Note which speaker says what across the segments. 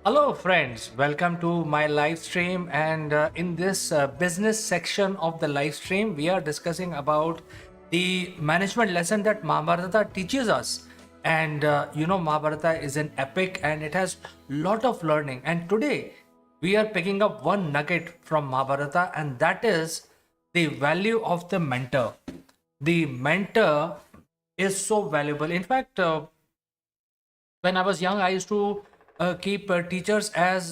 Speaker 1: Hello, friends. Welcome to my live stream. And in this business section of the live stream, we are discussing about the management lesson that Mahabharata teaches us. And Mahabharata is an epic and it has lot of learning. And today we are picking up one nugget from Mahabharata, and that is the value of the mentor. The mentor is so valuable. In fact, when I was young, I used to keep teachers as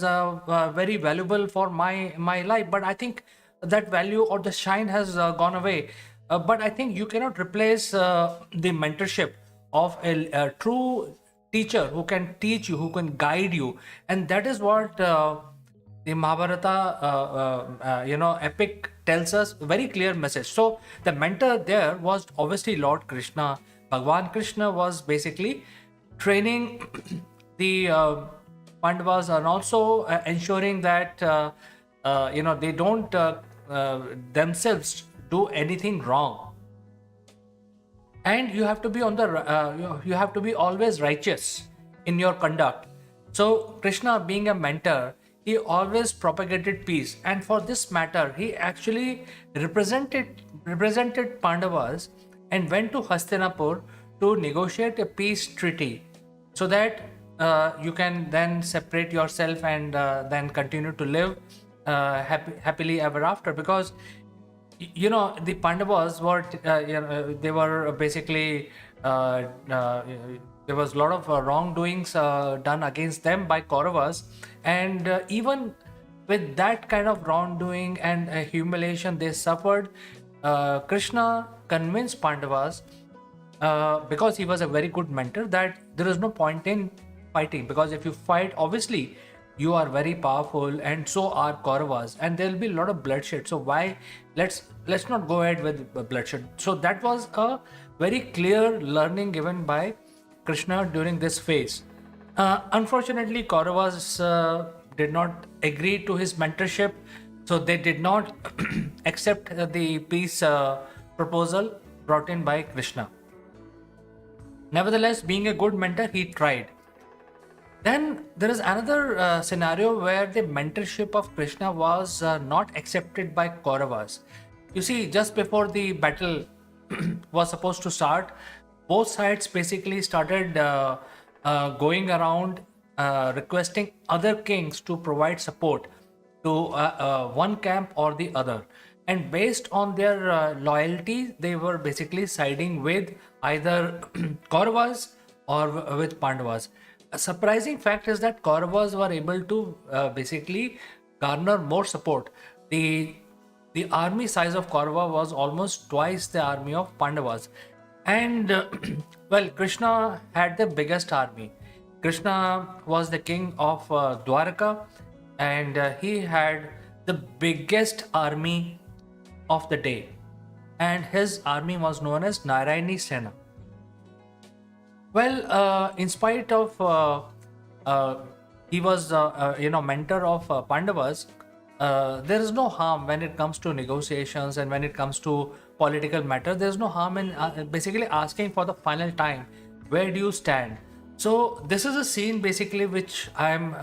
Speaker 1: very valuable for my life. But I think that value or the shine has gone away. But I think you cannot replace the mentorship of a true teacher who can teach you, who can guide you, and that is what the Mahabharata, epic tells us very clear message. So the mentor there was obviously Lord Krishna. Bhagwan Krishna was basically training the Pandavas and also ensuring that they don't themselves do anything wrong. And you have to be on the you have to be always righteous in your conduct. So Krishna, being a mentor, he always propagated peace, and for this matter he actually represented Pandavas and went to Hastinapur to negotiate a peace treaty so that you can then separate yourself and then continue to live happily ever after. Because the Pandavas were they were basically there was a lot of wrongdoings done against them by Kauravas, and even with that kind of wrongdoing and humiliation they suffered, Krishna convinced Pandavas, because he was a very good mentor, that there is no point in fighting, because if you fight, obviously you are very powerful and so are Kauravas, and there will be a lot of bloodshed. So why let's not go ahead with bloodshed. So that was a very clear learning given by Krishna during this phase. Unfortunately, Kauravas did not agree to his mentorship, so they did not accept the peace proposal brought in by Krishna. Nevertheless, being a good mentor, he tried. Then there is another scenario where the mentorship of Krishna was not accepted by Kauravas. You see, just before the battle was supposed to start, both sides basically started going around requesting other kings to provide support to one camp or the other. And based on their loyalty, they were basically siding with either Kauravas or with Pandavas. A surprising fact is that Kauravas were able to basically garner more support. The army size of Kaurava was almost twice the army of Pandavas. And well, Krishna had the biggest army. Krishna was the king of Dwarka, and he had the biggest army of the day. And his army was known as Narayani Sena. Well, in spite of he was mentor of Pandavas, there is no harm when it comes to negotiations and when it comes to political matter. There is no harm in basically asking for the final time, where do you stand? So this is a scene basically which I'm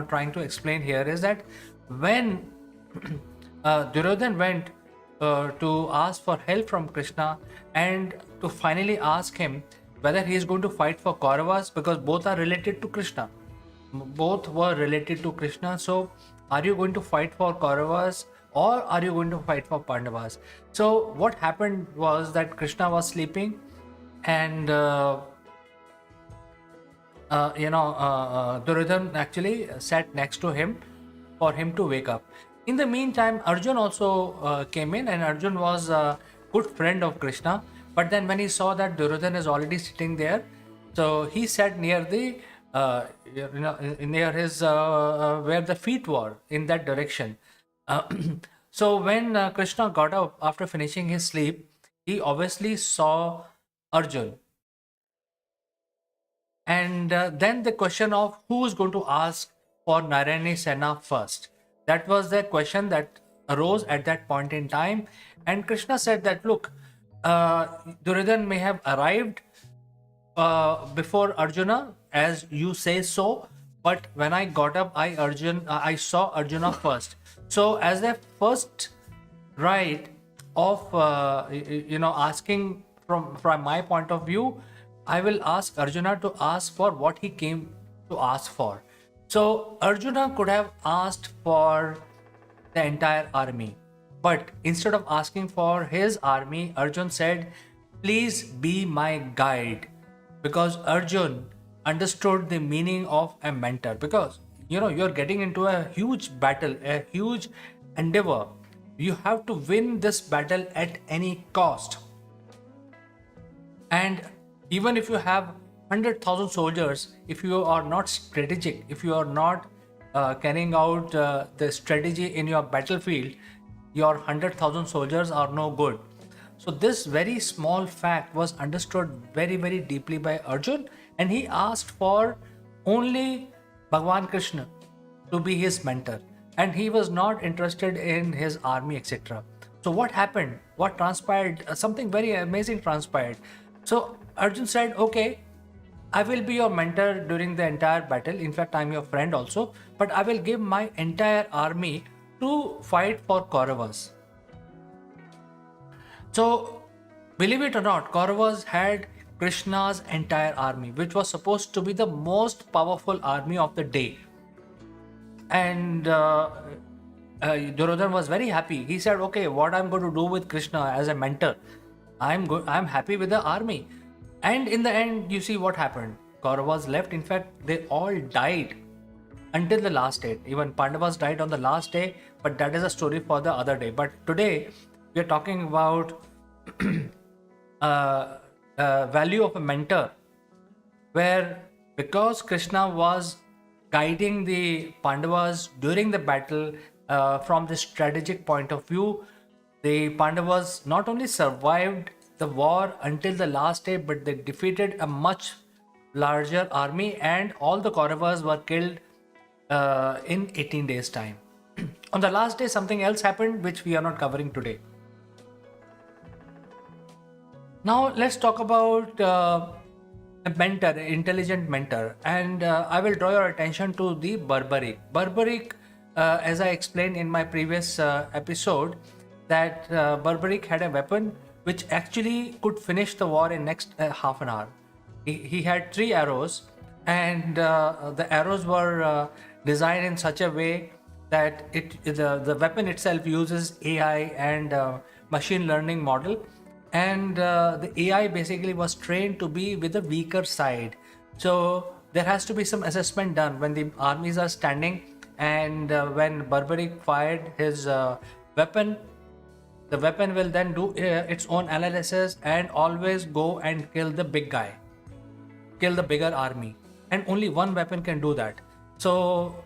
Speaker 1: trying to explain here, is that when Duryodhan went to ask for help from Krishna and to finally ask him whether he is going to fight for Kauravas, because both are related to Krishna. Both were related to Krishna. So, are you going to fight for Kauravas or are you going to fight for Pandavas? So, what happened was that Krishna was sleeping, and Duryodhan actually sat next to him for him to wake up. In the meantime, Arjun also came in, and Arjun was a good friend of Krishna. But then when he saw that Duryodhan is already sitting there, so he sat near the near his where the feet were, in that direction. Uh, so when Krishna got up after finishing his sleep, he obviously saw Arjun. And then the question of who is going to ask for Narayani Sena first. That was the question that arose at that point in time. And Krishna said that, look, Duryodhan may have arrived before Arjuna, as you say so, but when I got up, I saw Arjuna first. So as the first right of asking from my point of view, I will ask Arjuna to ask for what he came to ask for. So Arjuna could have asked for the entire army, but instead of asking for his army, Arjun said, please be my guide, because Arjun understood the meaning of a mentor. Because you're getting into a huge battle, a huge endeavor. You have to win this battle at any cost. And even if you have 100,000 soldiers, if you are not strategic, if you are not carrying out the strategy in your battlefield, your 100,000 soldiers are no good. So this very small fact was understood very, very deeply by Arjun, and he asked for only Bhagwan Krishna to be his mentor, and he was not interested in his army, etc. So what happened? What transpired? Something very amazing transpired. So Arjun said, okay, I will be your mentor during the entire battle. In fact, I'm your friend also, but I will give my entire army to fight for Kauravas. So, believe it or not, Kauravas had Krishna's entire army, which was supposed to be the most powerful army of the day. And Duryodhan was very happy. He said, "Okay, what I'm going to do with Krishna as a mentor? I'm happy with the army." And in the end, you see what happened. Kauravas left. In fact, they all died until the last day. Even Pandavas died on the last day, but that is a story for the other day. But today, we are talking about value of a mentor, where because Krishna was guiding the Pandavas during the battle from the strategic point of view, the Pandavas not only survived the war until the last day, but they defeated a much larger army, and all the Kauravas were killed in 18 days' time. On the last day, something else happened which we are not covering today. Now, let's talk about a mentor, an intelligent mentor, and I will draw your attention to the Barbaric. Barbaric, as I explained in my previous episode, that Barbaric had a weapon which actually could finish the war in next half an hour. He had 3 arrows, and the arrows were designed in such a way that the weapon itself uses AI and machine learning model, and the AI basically was trained to be with the weaker side. So there has to be some assessment done when the armies are standing, and when Barbaric fired his weapon, the weapon will then do its own analysis and always go and kill the big guy, kill the bigger army, and only one weapon can do that. So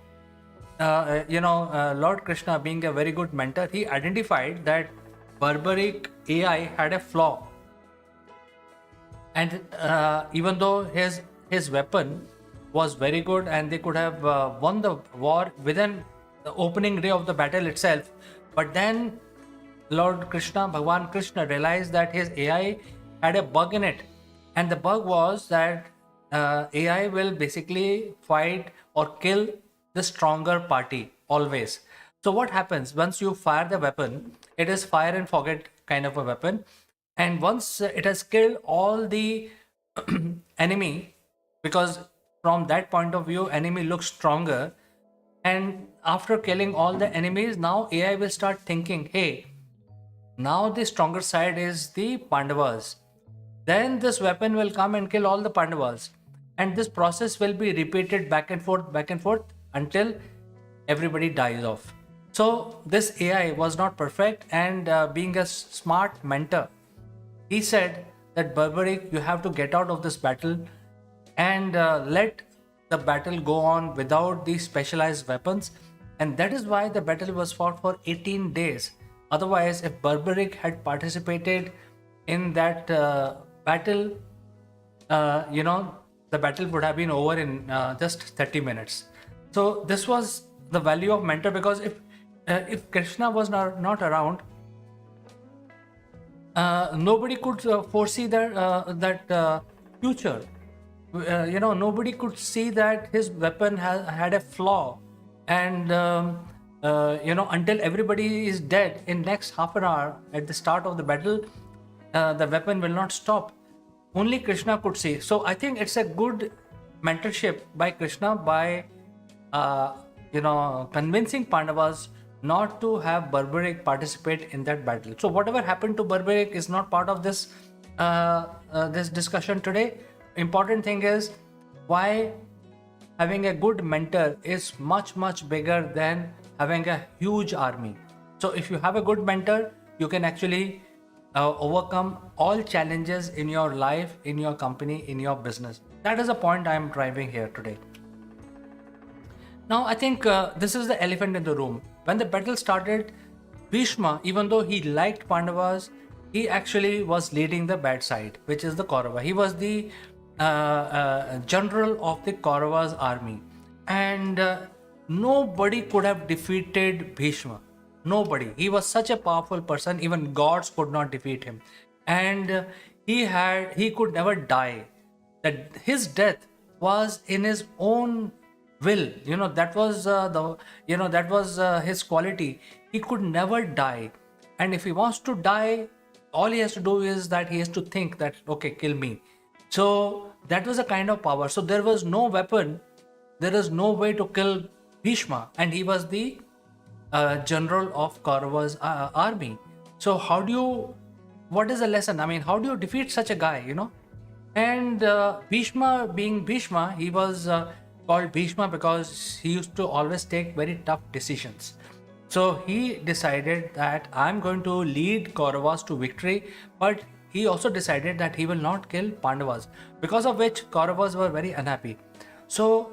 Speaker 1: Lord Krishna, being a very good mentor, he identified that Barbaric AI had a flaw, and even though his weapon was very good and they could have won the war within the opening day of the battle itself, but then Lord Krishna, Bhagwan Krishna, realized that his AI had a bug in it, and the bug was that AI will basically fight or kill the stronger party always. So what happens once you fire the weapon? It is fire and forget kind of a weapon, and once it has killed all the enemy, because from that point of view, enemy looks stronger, and after killing all the enemies, now AI will start thinking, hey, now the stronger side is the Pandavas. Then this weapon will come and kill all the Pandavas. And this process will be repeated back and forth until everybody dies off. So this AI was not perfect, and being a smart mentor, he said that Barbaric, you have to get out of this battle and let the battle go on without these specialized weapons. And that is why the battle was fought for 18 days. Otherwise, if Barbaric had participated in that battle, the battle would have been over in just 30 minutes. So this was the value of mentor, because if Krishna was not around, nobody could foresee that future. Nobody could see that his weapon had a flaw, and until everybody is dead in next half an hour at the start of the battle, the weapon will not stop. Only Krishna could see. So I think it's a good mentorship by Krishna by convincing Pandavas not to have Barbaric participate in that battle. So whatever happened to Barbaric is not part of this discussion today. Important thing is why having a good mentor is much bigger than having a huge army. So if you have a good mentor, you can actually overcome all challenges in your life, in your company, in your business. That is the point I am driving here today. Now I think this is the elephant in the room. When the battle started, Bhishma, even though he liked Pandavas, he actually was leading the bad side, which is the Kaurava. He was the general of the Kauravas army, and nobody could have defeated Bhishma. Nobody. He was such a powerful person, even gods could not defeat him, and he could never die. That his death was in his own will. That was his quality. He could never die, and if he wants to die, all he has to do is that he has to think that, okay, kill me. So that was a kind of power. So there was no weapon, there is no way to kill Bhishma, and he was the general of Kaurava's army. So what is the lesson? I mean, how do you defeat such a guy, And Bhishma, being Bhishma, he was called Bhishma because he used to always take very tough decisions. So he decided that I'm going to lead Kauravas to victory, but he also decided that he will not kill Pandavas, because of which Kauravas were very unhappy. So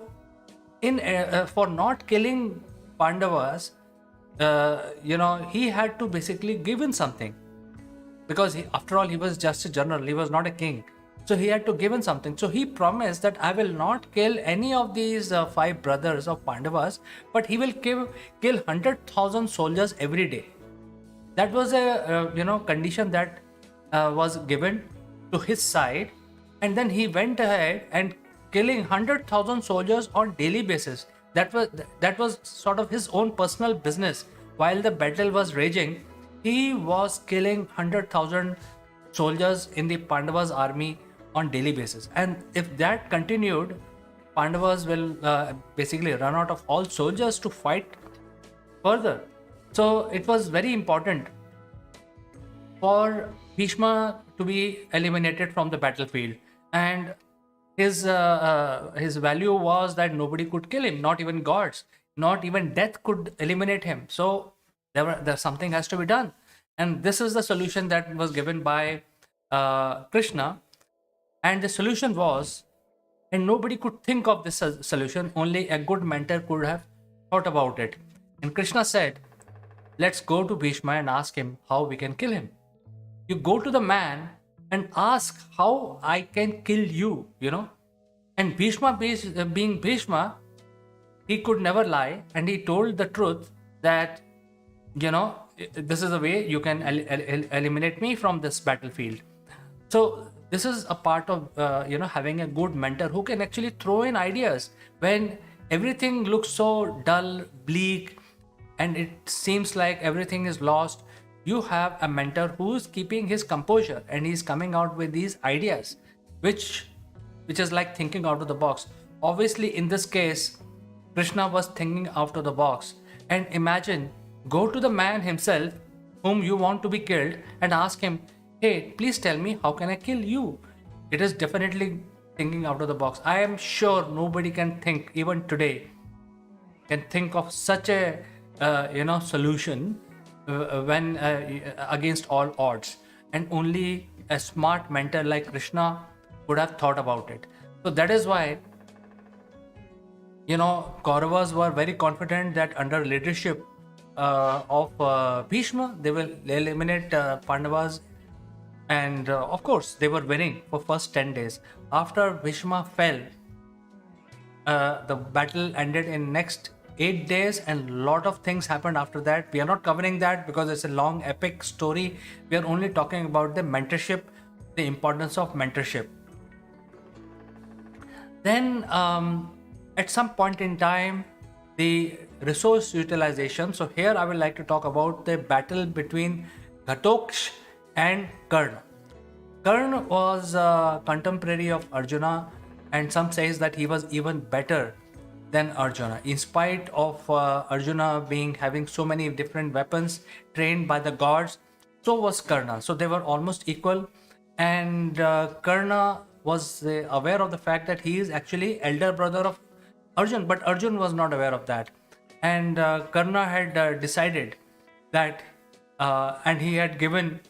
Speaker 1: for not killing Pandavas, he had to basically give in something, because after all, he was just a general, he was not a king. So he had to give in something. So he promised that I will not kill any of these 5 brothers of Pandavas, but he will kill 100,000 soldiers every day. That was a condition that was given to his side, and then he went ahead and killing 100,000 soldiers on daily basis. That was sort of his own personal business. While the battle was raging, he was killing 100,000 soldiers in the Pandavas army on daily basis. And if that continued, Pandavas will basically run out of all soldiers to fight further. So it was very important for Bhishma to be eliminated from the battlefield, and his value was that nobody could kill him, not even gods, not even death could eliminate him. So there something has to be done, and this is the solution that was given by Krishna. And the solution was, and nobody could think of this solution, only a good mentor could have thought about it. And Krishna said, let's go to Bhishma and ask him how we can kill him. You go to the man and ask how I can kill you, And Bhishma, being Bhishma, he could never lie, and he told the truth that, this is the way you can eliminate me from this battlefield. So this is a part of having a good mentor who can actually throw in ideas when everything looks so dull, bleak, and it seems like everything is lost. You have a mentor who is keeping his composure, and he's coming out with these ideas, which is like thinking out of the box. Obviously, in this case, Krishna was thinking out of the box. And imagine, go to the man himself whom you want to be killed and ask him, hey, please tell me, how can I kill you? It is definitely thinking out of the box. I am sure nobody can think, even today, can think of such a solution when against all odds, and only a smart mentor like Krishna would have thought about it. So that is why Kauravas were very confident that under leadership of Bhishma, they will eliminate Pandavas. And of course, they were winning for first 10 days. After Bhishma fell, the battle ended in next 8 days, and a lot of things happened after that. We are not covering that because it's a long epic story. We are only talking about the mentorship, the importance of mentorship. Then, at some point in time, the resource utilization. So here I would like to talk about the battle between Ghatotkacha and Karna. Karna was a contemporary of Arjuna, and some says that he was even better than Arjuna. In spite of Arjuna being having so many different weapons trained by the gods, so was Karna. So they were almost equal, and Karna was aware of the fact that he is actually elder brother of Arjun, but Arjun was not aware of that, and Karna had decided that, and he had given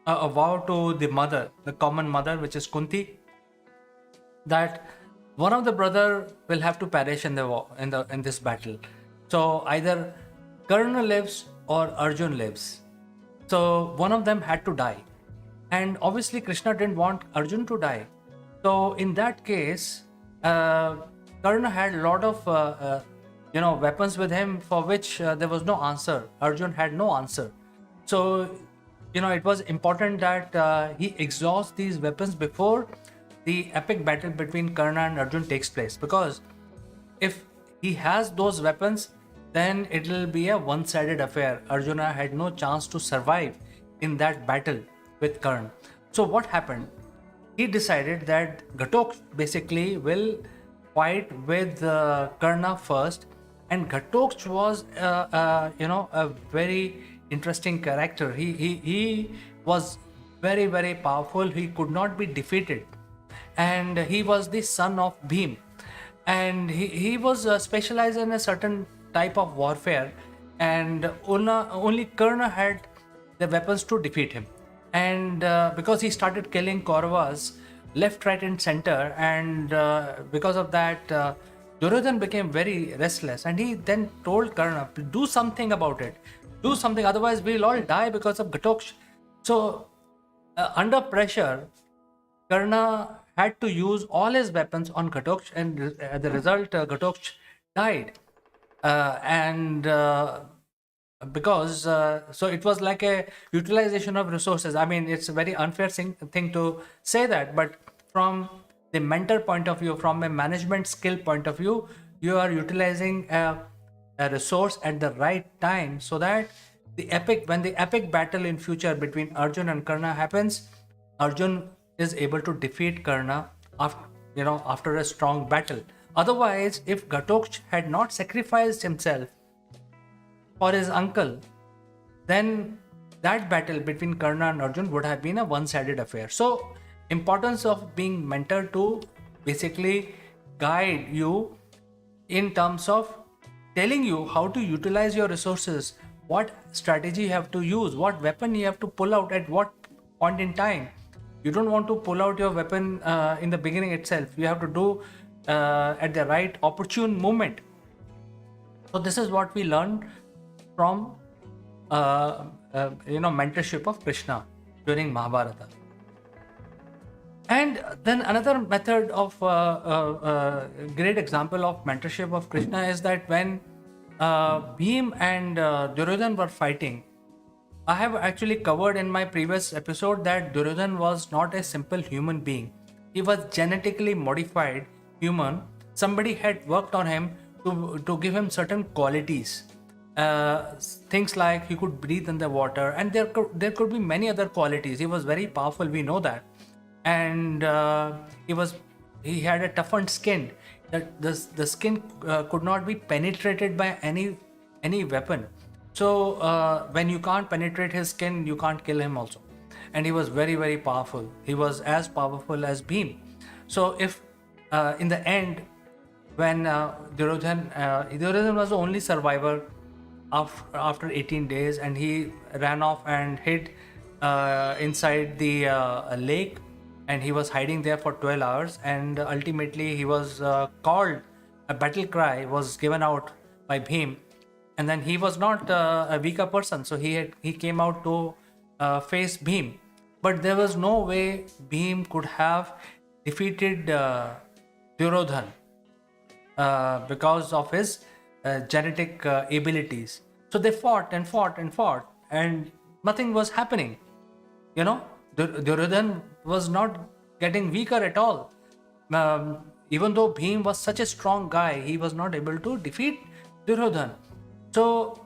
Speaker 1: a vow to the mother, the common mother, which is Kunti, that one of the brother will have to perish in the war, in this battle. So either Karna lives or Arjun lives. So one of them had to die, and obviously Krishna didn't want Arjun to die. So in that case, Karna had a lot of weapons with him for which there was no answer. Arjun had no answer. So it was important that he exhausts these weapons before the epic battle between Karna and Arjun takes place, because if he has those weapons, then it will be a one-sided affair. Arjuna had no chance to survive in that battle with Karna. So what happened? He decided that Ghatotkacha basically will fight with Karna first, and Ghatotkacha was a very interesting character. He was very, very powerful. He could not be defeated, and he was the son of Bhim, and he was specialized in a certain type of warfare, and only Karna had the weapons to defeat him. And because he started killing Kauravas left, right, and center, and because of that, Duryodhan became very restless, and he then told Karna, "Do something about it. Do something, otherwise we'll all die because of Ghatotkacha." So, under pressure, Karna had to use all his weapons on Ghatotkacha, and as a result, Ghatotkacha died. And because so it was like a utilization of resources. I mean, it's a very unfair thing to say that, but from the mentor point of view, from a management skill point of view, you are utilizing a resource at the right time, so that when the epic battle in future between Arjun and Karna happens, Arjun is able to defeat Karna after a strong battle. Otherwise, if Ghatotkacha had not sacrificed himself for his uncle, then that battle between Karna and Arjun would have been a one-sided affair. So, importance of being mentor to basically guide you in terms of telling you how to utilize your resources, what strategy you have to use, what weapon you have to pull out at what point in time. You don't want to pull out your weapon in the beginning itself. You have to do at the right opportune moment. So this is what we learned from mentorship of Krishna during Mahabharata. And then another method of great example of mentorship of Krishna is that when Bhim and Duryodhan were fighting, I have actually covered in my previous episode that Duryodhan was not a simple human being. He was genetically modified human. Somebody had worked on him to give him certain qualities. Things like he could breathe in the water, and there could be many other qualities. He was very powerful, we know that. And he had a toughened skin, that the skin could not be penetrated by any weapon. So when you can't penetrate his skin, you can't kill him also. And he was very, very powerful. He was as powerful as Bhim. So if in the end, when Duryodhan was the only survivor after 18 days, and he ran off and hid inside the lake, and he was hiding there for 12 hours, and ultimately he was called, a battle cry was given out by Bhim, and then he was not a weaker person, so he came out to face Bhim, but there was no way Bhim could have defeated Duryodhan because of his genetic abilities. So they fought and fought and fought, and nothing was happening. Duryodhan was not getting weaker at all. even though Bhim was such a strong guy, he was not able to defeat Duryodhan. So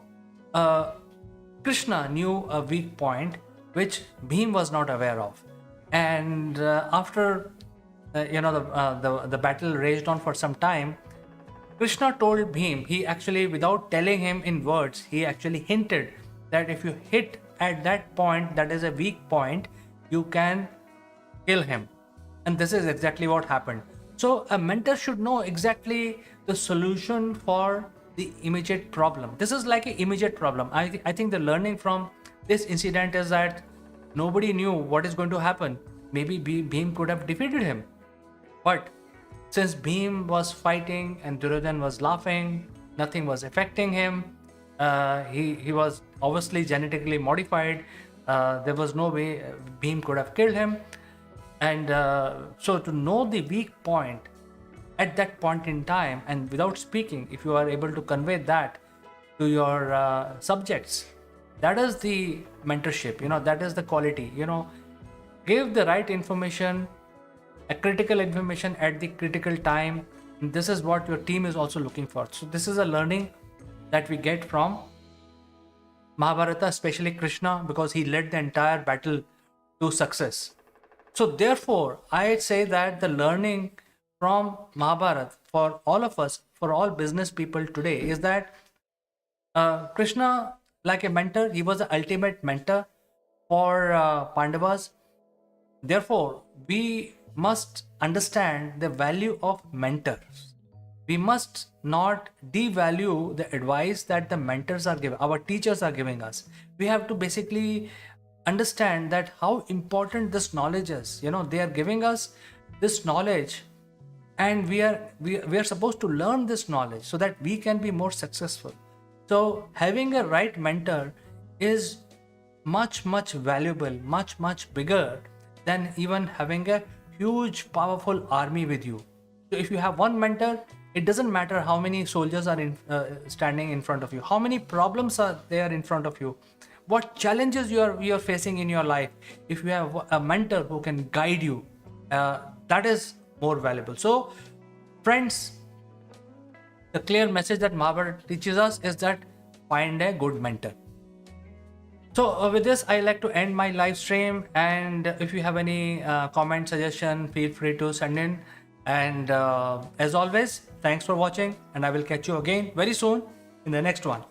Speaker 1: Krishna knew a weak point which Bhim was not aware of, and after the battle raged on for some time. Krishna told Bhim, he actually, without telling him in words, he actually hinted that if you hit at that point, that is a weak point, you can kill him. And this is exactly what happened. So a mentor should know exactly the solution for the immediate problem. This is like an immediate problem. I think the learning from this incident is that nobody knew what is going to happen. Maybe Bhim could have defeated him. But since Bhim was fighting and Duryodhan was laughing, nothing was affecting him. He was obviously genetically modified. There was no way Bhim could have killed him. And so to know the weak point at that point in time, and without speaking, if you are able to convey that to your subjects, that is the mentorship. That is the quality. Give the right information, a critical information at the critical time. And this is what your team is also looking for. So this is a learning that we get from Mahabharata, especially Krishna, because he led the entire battle to success. So therefore, I say that the learning from Mahabharata for all of us, for all business people today, is that Krishna, like a mentor, he was the ultimate mentor for Pandavas. Therefore, we must understand the value of mentors. We must not devalue the advice that the mentors are giving, our teachers are giving us. We have to basically understand that how important this knowledge is. They are giving us this knowledge, and we are supposed to learn this knowledge so that we can be more successful. So having a right mentor is much valuable, much bigger than even having a huge powerful army with you. So if you have one mentor, it doesn't matter how many soldiers are standing in front of you, how many problems are there in front of you, what challenges you are facing in your life. If you have a mentor who can guide you, that is more valuable. So friends, the clear message that Mahabharata teaches us is that find a good mentor. So with this, I like to end my live stream, and if you have any comment, suggestion, feel free to send in. And as always, thanks for watching, and I will catch you again very soon in the next one.